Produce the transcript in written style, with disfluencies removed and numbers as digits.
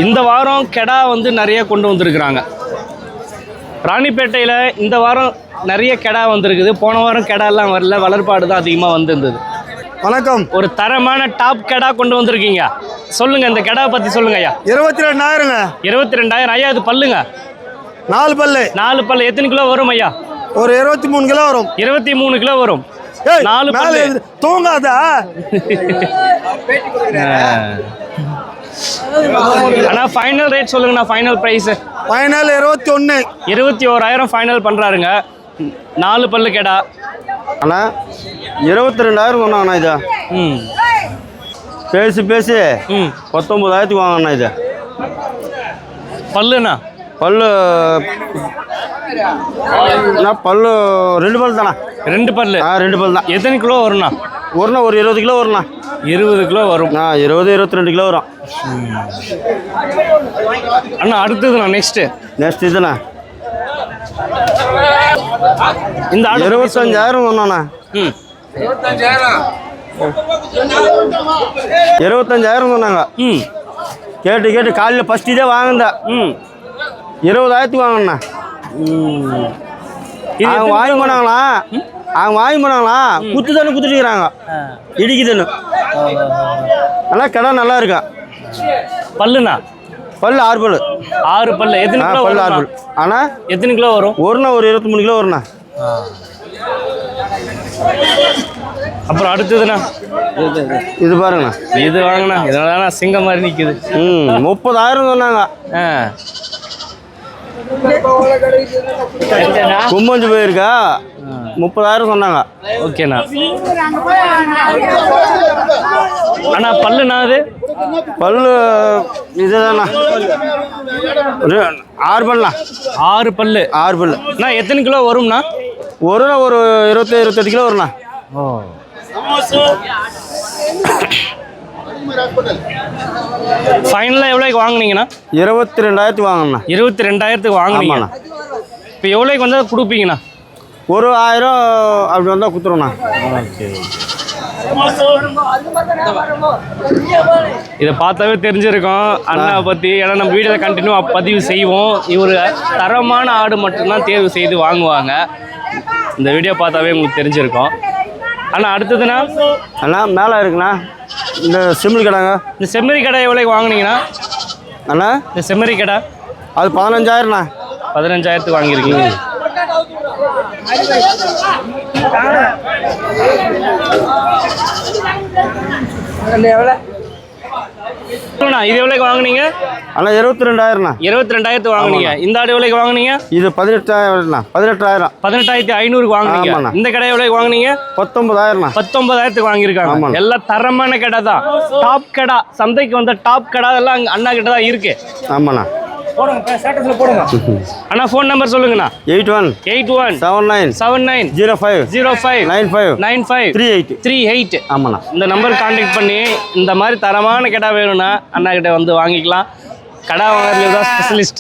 இந்த வாரம் கெடா வந்து நிறைய கொண்டு வந்திருக்கிறாங்க. ராணிப்பேட்டையில் இந்த வாரம் நிறைய கெடா வந்திருக்குது. போன வாரம் கெடாலாம் வரல, வளர்ப்பாடு தான் அதிகமாக வந்திருந்தது. வணக்கம். ஒரு தரமான டாப் கெடா கொண்டு வந்திருக்கீங்க. சொல்லுங்க, இந்த கெடாவை பற்றி சொல்லுங்க ஐயா. 22,000ங்க. 22,000 ஐயா. இது பல்லுங்க? 4 பல்லு. 4 பல்லு. எத்தனை கிலோ வரும் ஐயா? ஒரு 23 கிலோ வரும். 23 கிலோ வரும். 4 பல்லு. தூங்காதா? அண்ணா ஃபைனல் ரேட் சொல்லுங்கண்ணா. Final price? ஃபைனல் 21,000 ஃபைனல் பண்ணுறாருங்க. 4 பல்லு கெடா. அண்ணா 22,000 சொன்னாங்கண்ணா. இதா பேசி 19,000 வாங்கண்ணா. இது பல்லுண்ணா? பல்லு பல்லு 2 பல்லு தானே. 2 பல்லு? 2 பல்லு தான். எத்தனை கிலோ வரும்ண்ணா? ஒரு 20 கிலோ வரும்ண்ணா. 20 கிலோ வரும். 22 கிலோ வரும். அண்ணா அடுத்ததுண்ணா நெக்ஸ்ட் இதுண்ணா இந்த 25,000 சொன்னாண்ணா. 25,000 சொன்னாங்க. கேட்டு காலையில் ஃபஸ்ட் இதே வாங்கினதா. 20,000 வாங்கண்ணா. அவங்க வாங்கி போனாங்களா குத்துட்டுக்கிறாங்க, இடிக்குதுன்னு. ஆனால் கடை நல்லா இருக்கா. பல்லுண்ணா? பல்லு 6 பல்லு. 6 பல்லு. எத்தனை கிலோ? பல்லு 6 பல்லு. ஆனால் எத்தனை கிலோ வரும்? ஒரு 23 கிலோ வரும்ண்ணா. அப்புறம் அடுத்ததுண்ணா இது பாருங்கண்ணா. இது வாங்கண்ணா. இதனால சிங்கம் மாதிரி நிற்குது. 30,000 சொன்னாங்க. கும்பஞ்சு போயிருக்கா. 30,000 சொன்னாங்க. ஓகேண்ணா. அண்ணா பல்லுண்ணா? அது பல்லு இதுதாண்ணா. 6 பல்லுண்ணா. 6 பல்லு. 6 பல்லு. அண்ணா எத்தனை கிலோ வரும்ண்ணா? ஒரு 27 கிலோ வரும்ண்ணா. ஃபைனலாக எவ்வளோக்கு வாங்கினீங்கண்ணா? 22,000 வாங்கண்ணா. 22,000 வாங்கினீங்கண்ணா. இப்போ எவ்வளோக்கு வந்தால் கொடுப்பீங்கண்ணா? ஒரு 1000 அப்படி வந்தால் கொடுத்துருவோண்ணா. இதை பார்த்தாவே தெரிஞ்சிருக்கோம் அண்ணாவை பற்றி. ஏன்னா நம்ம வீடியோவில் கண்டினியூ பதிவு செய்வோம். இவர் தரமான ஆடு மட்டும்தான் தேர்வு செய்து வாங்குவாங்க. இந்த வீடியோ பார்த்தாவே உங்களுக்கு தெரிஞ்சிருக்கும். அண்ணா அடுத்ததுண்ணா? அண்ணா மேலே இருக்குண்ணா இந்த செம்மறி கடைங்க. இந்த செம்மறி கடை எவ்வளோக்கு வாங்கினீங்கண்ணா? அண்ணா இந்த செம்மறி கடை அது 15,000ண்ணா. 15,000 வாங்கியிருக்கீங்க. இது எவ்வளோக்கு வாங்கினீங்க? அண்ணா 22,000ண்ணா. 22,000 வாங்கினீங்க. இந்த ஆடு எவ்வளோக்கு வாங்கினீங்க? இது 18,000ண்ணா. 18,000. 18,500 வாங்கினீங்க. இந்த கடை எவ்வளோக்கு வாங்கினீங்க? 19,000ண்ணா. 19,000 வாங்கியிருக்காங்க. எல்லாம் தரமான கடை தான். டாப் கடை. சந்தைக்கு வந்த டாப் கடை எல்லாம் அண்ணா கிட்ட தான் இருக்கு. ஆமாண்ணா. அண்ணா ஃபோன் நம்பர் சொல்லுங்கண்ணா. 81 79 05 95 38. ஆமாண்ணா. இந்த நம்பர் கான்டாக்ட் பண்ணி இந்த மாதிரி தரமான கடை வேணும்னா அண்ணா கிட்ட வந்து வாங்கிக்கலாம். கடை வாங்குறதுல தான் ஸ்பெஷலிஸ்ட்.